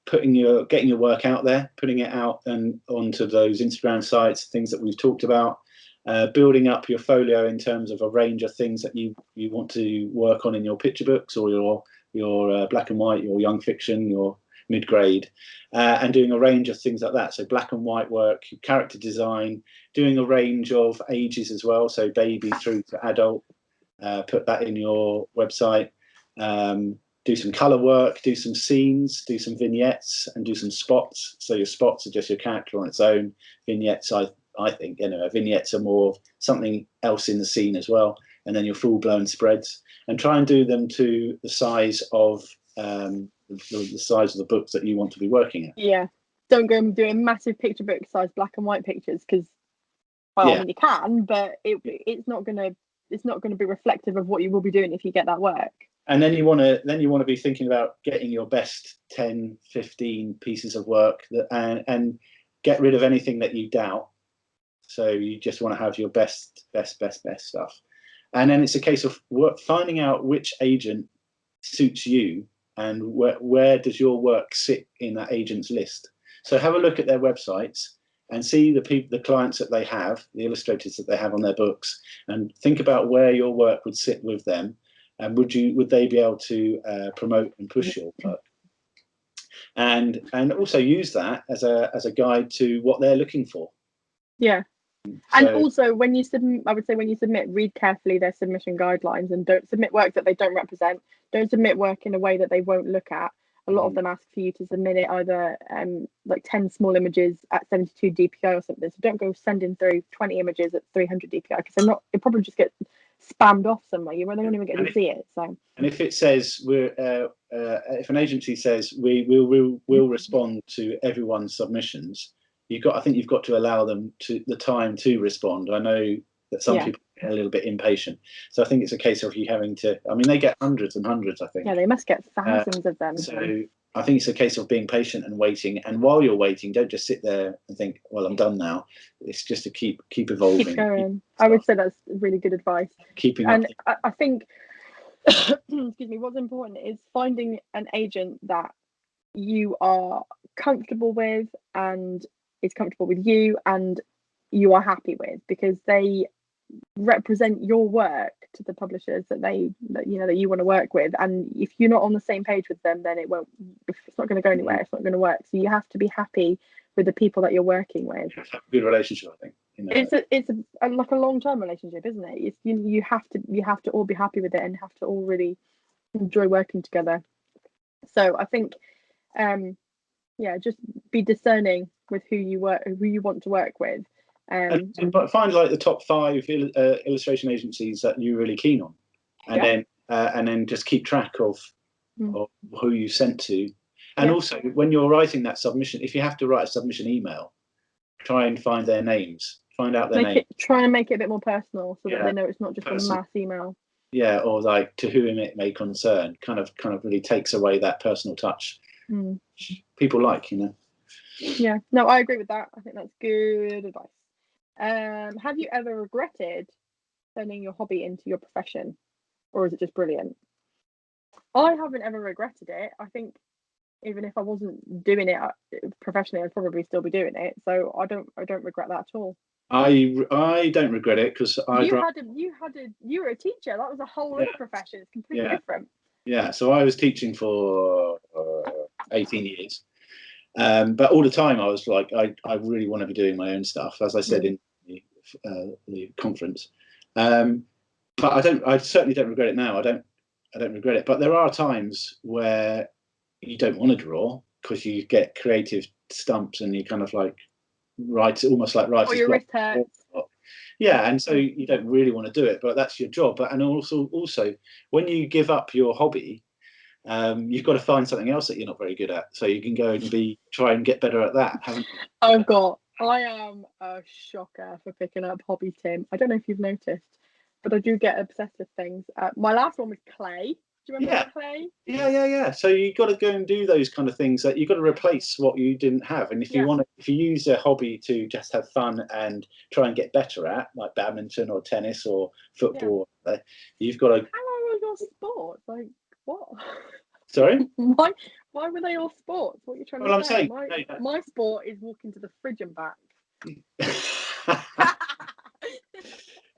getting your work out there, putting it out and onto those Instagram sites, things that we've talked about, building up your folio in terms of a range of things that you want to work on in your picture books or your black and white, your young fiction, your mid-grade, and doing a range of things like that. So black and white work, character design, doing a range of ages as well, so baby through to adult. Put that in your website. Do some color work, do some scenes, do some vignettes, and do some spots. So your spots are just your character on its own. Vignettes, I think, vignettes are more of something else in the scene as well. And then your full-blown spreads, and try and do them to the size of the size of the books that you want to be working at. Yeah, don't go and do a massive picture book size black and white pictures, because I mean you can, but it's not gonna be reflective of what you will be doing if you get that work. And then you want to be thinking about getting your best 10, 15 pieces of work and get rid of anything that you doubt. So you just want to have your best stuff. And then it's a case of finding out which agent suits you and where does your work sit in that agent's list. So have a look at their websites and see the clients that they have, the illustrators that they have on their books, and think about where your work would sit with them, and would they be able to promote and push your work, and also use that as a guide to what they're looking for. Yeah. And also, when you submit, I would say when you submit, read carefully their submission guidelines, and don't submit work that they don't represent. Don't submit work in a way that they won't look at. A lot of them ask for you to submit it either like 10 small images at 72 DPI or something. So don't go sending through 20 images at 300 DPI, because it probably just get spammed off somewhere. They won't even get to see it. So. And if it says if an agency says we'll respond to everyone's submissions, I think you've got to allow them the time to respond. I know that some people get a little bit impatient, so I think it's a case of you having to. I mean, they get hundreds and hundreds. I think. Yeah, they must get thousands of them. So I think it's a case of being patient and waiting. And while you're waiting, don't just sit there and think, "Well, I'm done now." It's just to keep evolving. Keep going. I would say that's really good advice. Keeping and up. I think, excuse me, what's important is finding an agent that you are comfortable with and is comfortable with you and you are happy with, because they represent your work to the publishers that you want to work with. And if you're not on the same page with them, then it's not going to go anywhere. It's not going to work. So you have to be happy with the people that you're working with. You have to have a good relationship, I think. It's like a long-term relationship, isn't it? You have to all be happy with it and have to all really enjoy working together. So I think just be discerning with who you want to work with. And find like the top 5 illustration agencies that you're really keen on, and then just keep track of who you sent to. And also, when you're writing that submission, if you have to write a submission email, try and find their names, find out their names. Try and make it a bit more personal, so that they know it's not just a mass email. Yeah, or like to whom it may concern. Kind of really takes away that personal touch. People like, Yeah, no, I agree with that. I think that's good advice. Have you ever regretted turning your hobby into your profession, or is it just brilliant? I haven't ever regretted it. I think Even if I wasn't doing it professionally, I'd probably still be doing it. So I don't regret that at all. I don't regret it because you were a teacher. That was a whole other profession. It's completely different. Yeah, so I was teaching for 18 years. But all the time I was like, I really want to be doing my own stuff, as I said in the conference. But I certainly don't regret it now. I don't regret it. But there are times where you don't want to draw because you get creative stumps and you kind of like almost like writer's block. Your wrist hurts. Yeah, and so you don't really want to do it, but that's your job. And also when you give up your hobby, you've got to find something else that you're not very good at, so you can go and try and get better at that, haven't you? I am a shocker for picking up hobby, Tim. I don't know if you've noticed, but I do get obsessed with things. My last one was clay. Do you remember clay? Yeah. So you've got to go and do those kind of things that you've got to replace what you didn't have. And if you use a hobby to just have fun and try and get better at, like badminton or tennis or football, you've got to. How are your sports? Like what? Sorry? Why were they all sports? What are you trying to say? I'm saying my sport is walking to the fridge and back.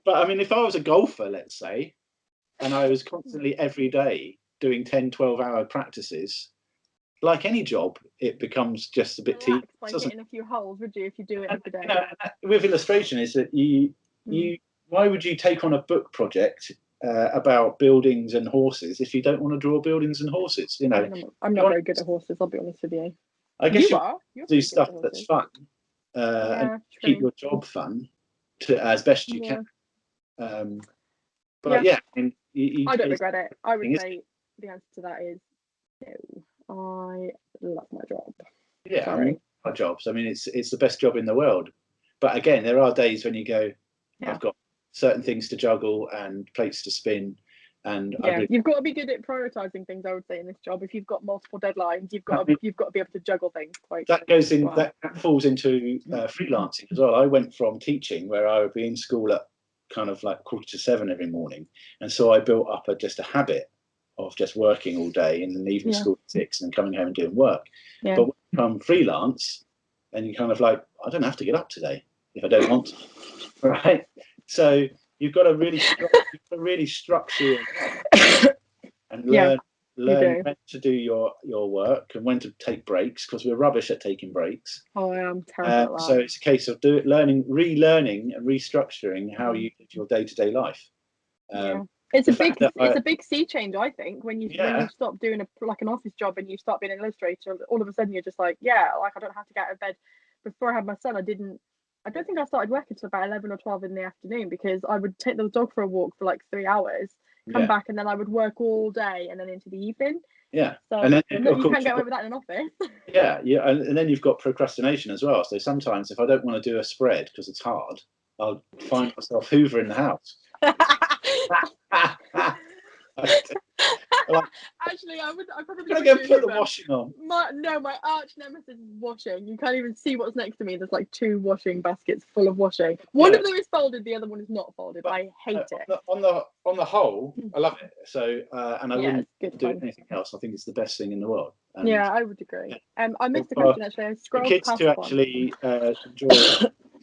But I mean, if I was a golfer, let's say, and I was constantly every day doing 10, 12-hour practices, like any job, it becomes just a bit tedious. By hitting a few holes, would you, if you do it every day? With illustration, is that why would you take on a book project about buildings and horses if you don't want to draw buildings and horses? I'm not very good at horses. I'll be honest with you. I guess you do stuff that's fun and keep your job fun as best you can. But I mean, I don't regret it. I would say the answer to that is no. I love my job. Yeah, sorry. I mean, our jobs. I mean, it's the best job in the world. But again, there are days when you go, I've got certain things to juggle and plates to spin, and you've got to be good at prioritizing things. I would say in this job, if you've got multiple deadlines, you've got to be able to juggle things. That falls into freelancing as well. I went from teaching, where I would be in school at kind of like 6:45 every morning, and so I built up a habit of just working all day and then leaving school at 6 and then coming home and doing work. But when you become freelance, and you kind of like, I don't have to get up today if I don't want to, right? So you've got to really structure and learn when to do your work and when to take breaks, because we're rubbish at taking breaks. Oh, I am terrible at that. So it's a case of relearning and restructuring how you live your day-to-day life. It's a big sea change, I think, when you stop doing an office job and you start being an illustrator. All of a sudden you're just like, I don't have to get out of bed. Before I had my son, I don't think I started working until about 11 or 12 in the afternoon, because I would take the dog for a walk for like 3 hours, come back, and then I would work all day and then into the evening. Yeah. So and then, you can't get away with that in an office. And then you've got procrastination as well. So sometimes if I don't want to do a spread because it's hard, I'll find myself hoovering the house. Actually, I probably would go put the washing on. My arch nemesis is washing. You can't even see what's next to me. There's like 2 washing baskets full of washing. One of them is folded, the other one is not folded. But I hate it. On the whole, I love it. So and I wouldn't do anything else. I think it's the best thing in the world. And I would agree. I missed a question actually. I scrolled kids past to actually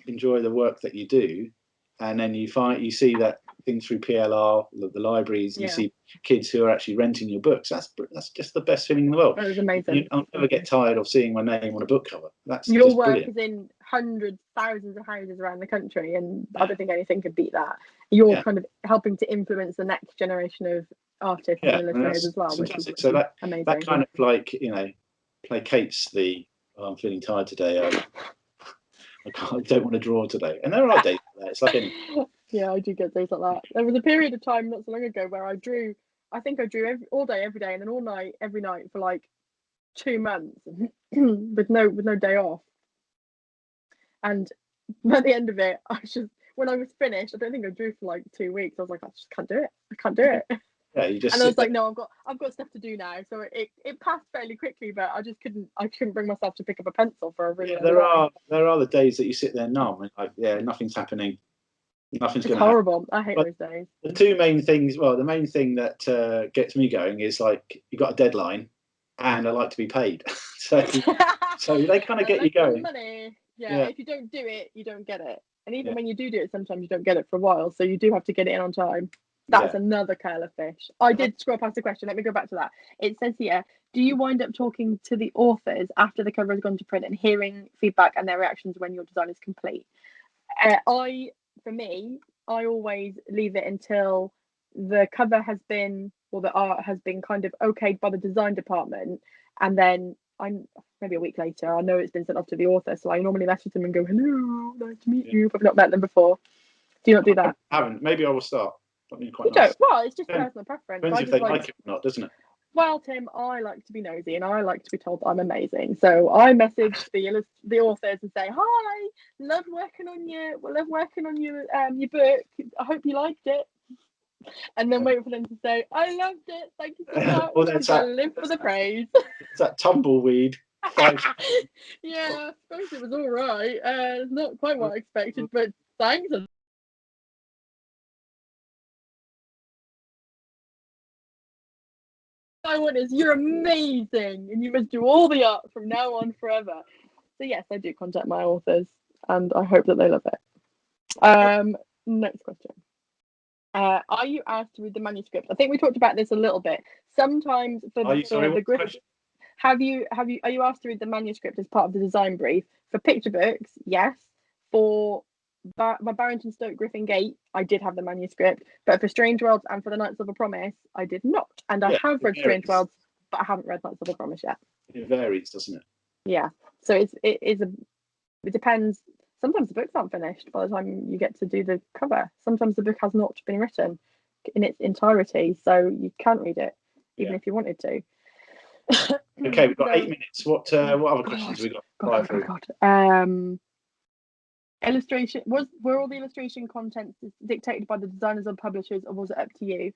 enjoy the work that you do, and then you see that things through PLR, the libraries, you see kids who are actually renting your books. That's just the best feeling in the world. That was amazing. I'll never get tired of seeing my name on a book cover. That's your just work brilliant. is in hundreds, thousands of houses around the country, and I don't think anything could beat that. You're kind of helping to influence the next generation of artists and illustrators as well, which is amazing. That kind of like, placates the I'm feeling tired today. I don't want to draw today. And there are days like that. It's like yeah, I do get days like that. There was a period of time not so long ago where I drew all day, every day, and then all night, every night for like 2 months with no day off. And at the end of it, when I was finished, I don't think I drew for like 2 weeks. I was like, I just can't do it. I can't do it. Yeah, you just. And I was like, no, I've got stuff to do now. So it passed fairly quickly, but I couldn't bring myself to pick up a pencil for a really. There are the days that you sit there numb and like, nothing's happening. Nothing's going to happen. Horrible. I hate those days. The 2 main things. Well, the main thing that gets me going is like you got a deadline, and I like to be paid. so they kind of get you going. Money. Yeah, if you don't do it, you don't get it. And even when you do it, sometimes you don't get it for a while. So you do have to get it in on time. That's another kettle of fish. I did scroll past the question. Let me go back to that. It says here, do you wind up talking to the authors after the cover has gone to print and hearing feedback and their reactions when your design is complete? For me, I always leave it until the cover has been, or the art has been kind of okayed by the design department. And then maybe a week later, I know it's been sent off to the author. So I normally message them and go, hello, nice to meet you, if I've not met them before. Do you not do that? I haven't. Maybe I will start. That'd be quite nice. Don't. Well, it's just personal preference. Depends if they like it or not, doesn't it? Well, Tim, I like to be nosy and I like to be told I'm amazing. So I message the authors and say, hi, love working on your book. I hope you liked it. And then wait for them to say, I loved it. Thank you so much. Well, I live for the praise. It's that tumbleweed. Yeah, I suppose it was all right. It's not quite what I expected, but thanks. I want is you're amazing and you must do all the art from now on forever. So yes, I do contact my authors and I hope that they love it. Next question. Are you asked to read the manuscript? I think we talked about this a little bit. Sometimes are you asked to read the manuscript as part of the design brief? For picture books, yes. For my Barrington Stoke Griffin Gate, I did have the manuscript, but for Strange Worlds and for the Knights of a Promise, I did not. And I have read Strange Worlds, but I haven't read Knights of a Promise yet. It varies, doesn't it? Yeah. So it depends. Sometimes the books aren't finished by the time you get to do the cover. Sometimes the book has not been written in its entirety, so you can't read it, even if you wanted to. Okay, we've got 8 minutes. What other questions have we got? God. Illustration were all the illustration contents dictated by the designers or publishers, or was it up to you?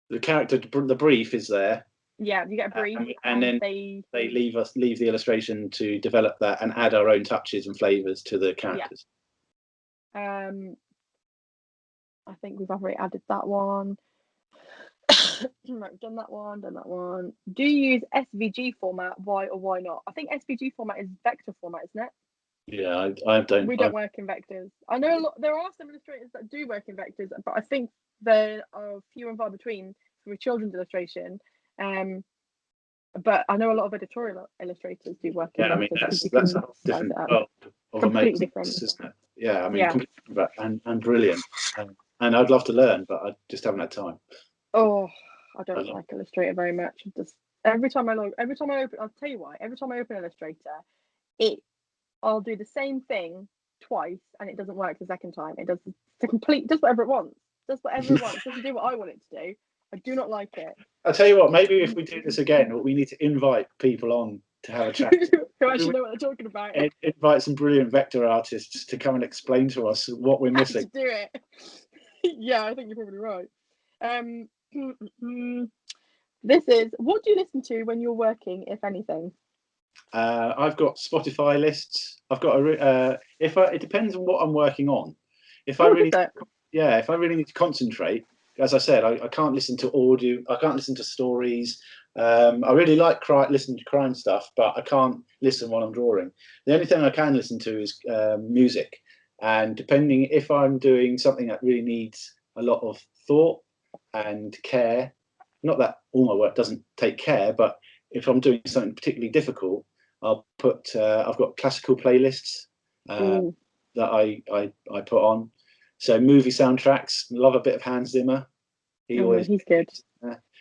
The brief is there. Yeah, you get a brief, and then they leave the illustration to develop that and add our own touches and flavors to the characters. Yeah. I think we've already added that one. Right, done that one. Do you use SVG format? Why or why not? I think SVG format is vector format, isn't it? Yeah, I don't. We don't work in vectors. I know there are some illustrators that do work in vectors, but I think there are few and far between for children's illustration. But I know a lot of editorial illustrators do work in vectors. I mean, that's a different world of completely different, isn't it? Yeah, I mean, completely and brilliant. And I'd love to learn, but I just haven't had time. Oh, I don't like Illustrator very much. Just every time I open, I'll tell you why. Every time I open Illustrator, I'll do the same thing twice, and it doesn't work the second time. It does whatever it wants. Does whatever it wants. Doesn't do what I want it to do. I do not like it. I'll tell you what. Maybe if we do this again, we need to invite people on to have a chat. Who actually know what they're talking about. Invite some brilliant vector artists to come and explain to us what we're missing. To do it. Yeah, I think you're probably right. This is, what do you listen to when you're working, if anything? I've got Spotify lists. I've got it depends on what I'm working on. If I really need to concentrate, as I said, I can't listen to audio. I can't listen to stories. I really like listening to crime stuff, but I can't listen while I'm drawing. The only thing I can listen to is music. And depending if I'm doing something that really needs a lot of thought and care, not that all my work doesn't take care, but if I'm doing something particularly difficult, I'll put. I've got classical playlists that I put on. So movie soundtracks. Love a bit of Hans Zimmer. He's good.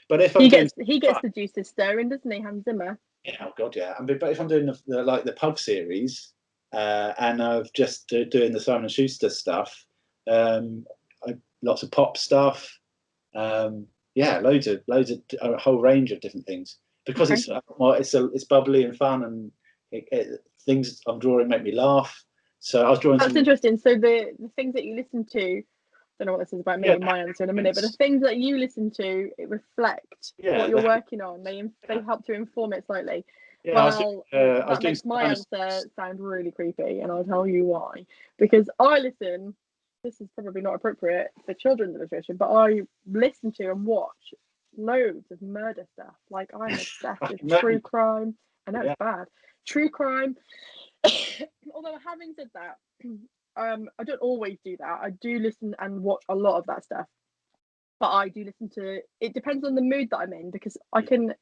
But if he gets the juices stirring, doesn't he, Hans Zimmer? Yeah, oh god, yeah. But if I'm doing the Pug series, and I've just doing the Simon & Schuster stuff, lots of pop stuff, loads of a whole range of different things, because it's bubbly and fun, and things I'm drawing make me laugh. So I was drawing. That's interesting. So the things that you listen to, don't know what this is about me and my answer in a minute, but the things that you listen to, it reflect what you're working on. They help to inform it slightly. Yeah, that makes my answer sound really creepy, and I'll tell you why. Because I listen. This is probably not appropriate for children's illustration, but I listen to and watch loads of murder stuff. Like I'm obsessed with No. true crime. I know Yeah. it's bad. True crime. Although having said that, I don't always do that. I do listen and watch a lot of that stuff. But I do listen to, it depends on the mood that I'm in, because I can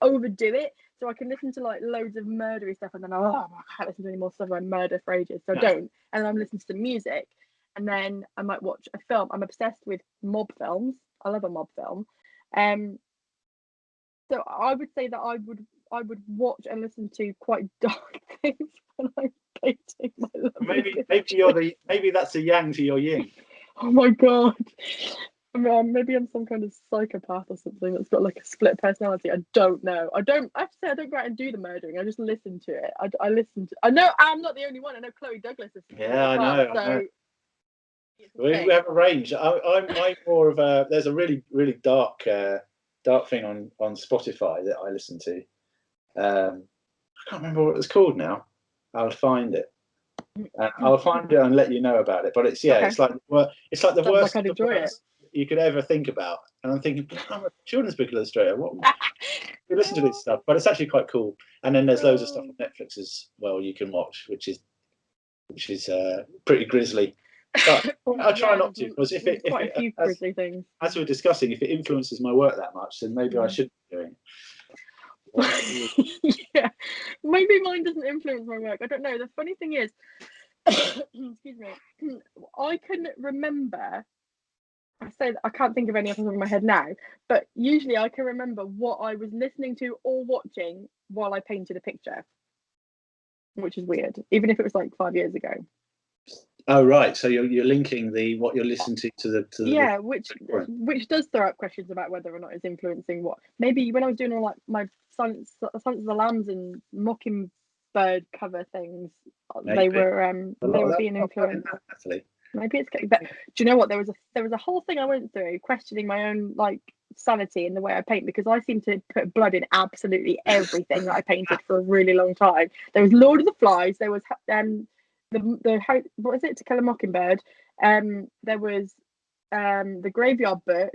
overdo it. So I can listen to like loads of murdery stuff and then I can't listen to any more stuff about murder for ages. So I don't. And then I'm listening to some music and then I might watch a film. I'm obsessed with mob films. I love a mob film. So I would say that I would watch and listen to quite dark things when I'm painting my lovely Maybe that's a yang to your yin. Oh my god. Maybe I'm some kind of psychopath or something that's got like a split personality. I don't know. I have to say I don't go out and do the murdering. I just listen to it. I listen to. I know I'm not the only one. I know Chloe Douglas is. Yeah, I know. We have a range. I'm more of a. There's a really dark thing on Spotify that I listen to. I can't remember what it's called now. I'll find it. I'll find it and let you know about it. But it's okay. It's like the Sounds worst. Like I'd enjoy it. You could ever think about. And I'm thinking, I'm a children's book illustrator. What? You listen to this stuff, but it's actually quite cool. And then there's loads of stuff on Netflix as well you can watch, which is pretty grisly. But I try not to, because if things. As we were discussing, if it influences my work that much, then maybe I shouldn't be doing it. Yeah, maybe mine doesn't influence my work. I don't know. The funny thing is, excuse me, I can remember. I say that I can't think of any off the top of my head now, but usually I can remember what I was listening to or watching while I painted a picture, which is weird, even if it was like 5 years ago. Oh right, so you're linking what you're listening to the yeah, which does throw up questions about whether or not it's influencing what. Maybe when I was doing all like my Silence of the Lambs and Mockingbird cover things, they were being influenced. Maybe it's getting better. Do you know what? There was a whole thing I went through questioning my own like sanity in the way I paint, because I seem to put blood in absolutely everything that I painted for a really long time. There was Lord of the Flies. There was what was it? To Kill a Mockingbird. There was the Graveyard Book.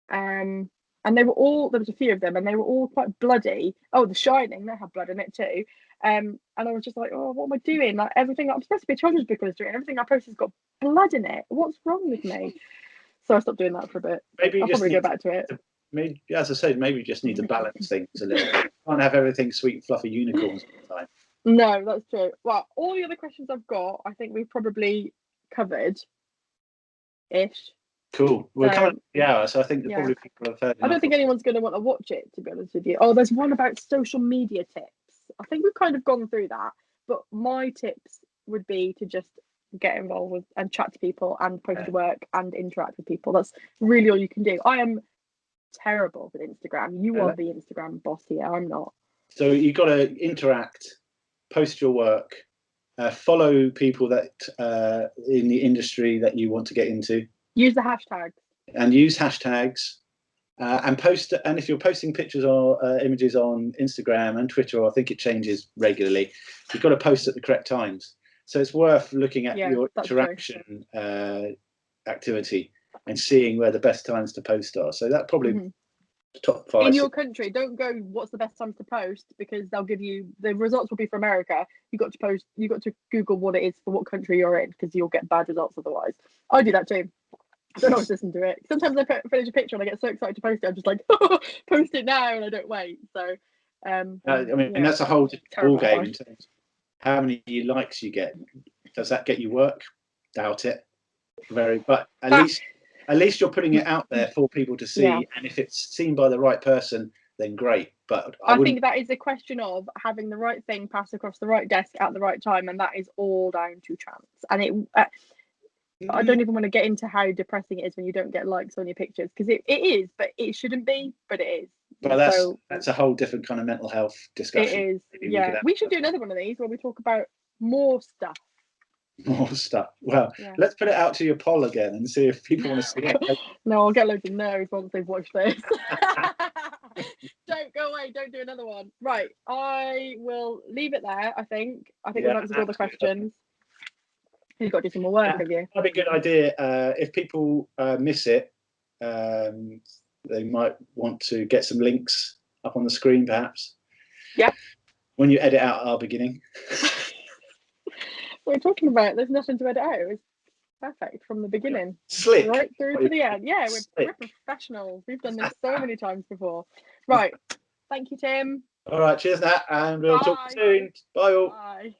And they were all, there was a few of them and they were all quite bloody. Oh, The Shining, they had blood in it too. And I was just like, oh, what am I doing? Like everything, I'm supposed to be a children's book illustrator, everything I post has got blood in it. What's wrong with me? So I stopped doing that for a bit. Maybe I'll probably go back to it. Maybe, as I said, maybe you just need to balance things a little bit. You can't have everything sweet and fluffy unicorns all the time. No, that's true. Well, all the other questions I've got, I think we've probably covered ish. Cool. We're coming up to the hour, so I think probably people have heard. I don't think anyone's going to want to watch it, to be honest with you. Oh, there's one about social media tips. I think we've kind of gone through that, but my tips would be to just get involved with and chat to people and post your work and interact with people. That's really all you can do. I am terrible with Instagram. You are the Instagram boss here. I'm not. So you've got to interact, post your work, follow people that in the industry that you want to get into. Use the hashtags. And use hashtags. And post. And if you're posting pictures or images on Instagram and Twitter, I think it changes regularly, you've got to post at the correct times. So it's worth looking at your interaction activity and seeing where the best times to post are. So that probably top 5. In your country, don't go what's the best times to post, because they'll give you the results will be for America. You got to Google what it is for what country you're in, because you'll get bad results otherwise. I do that too. I don't always listen to it. Sometimes I finish a picture and I get so excited to post it, I'm just like, post it now, and I don't wait. So, and that's a whole ball game in terms of how many likes you get. Does that get you work? Doubt it. But at least you're putting it out there for people to see, and if it's seen by the right person, then great. But I think that is a question of having the right thing pass across the right desk at the right time, and that is all down to chance. And I don't even want to get into how depressing it is when you don't get likes on your pictures, because it is, but it shouldn't be, but it is. But that's a whole different kind of mental health discussion. It is. Maybe we should do another one of these where we talk about more stuff. More stuff. Well, let's put it out to your poll again and see if people want to see it. No, I'll get loads of no's once they've watched this. Don't go away. Don't do another one. Right. I will leave it there, I think. We've answered all the questions. You've got to do some more work, have you? That'd be a good idea. If people miss it, they might want to get some links up on the screen, perhaps. Yeah. When you edit out our beginning. We're talking about there's nothing to edit out. It was perfect from the beginning. Slick. Right through to the end. Yeah, we're professionals. We've done this so many times before. Right. Thank you, Tim. All right, cheers, Nat, and we'll talk soon. Bye all. Bye.